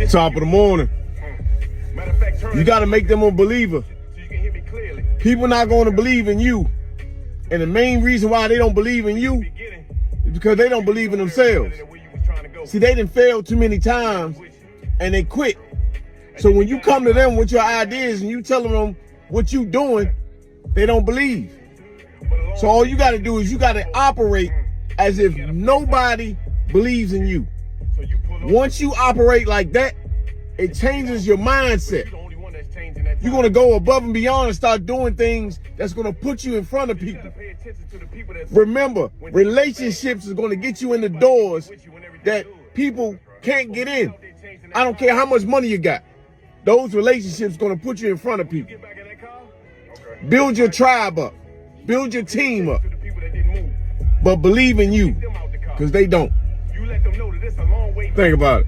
Top of the morning. You got to make them a believer. People not going to believe in you. And the main reason why they don't believe in you is because they don't believe in themselves. See, they done failed too many times and they quit. So when you come to them with your ideas and you telling them what you doing, they don't believe. So all you got to do is you got to operate as if nobody believes in you. Once you operate like that, it changes your mindset. You're going to go above and beyond and start doing things that's going to put you in front of people. Remember, relationships is going to get you in the doors that people can't get in. I don't care how much money you got. Those relationships going to put you in front of people. Build your tribe up. Build your team up. But believe in you, because they don't. Think about it.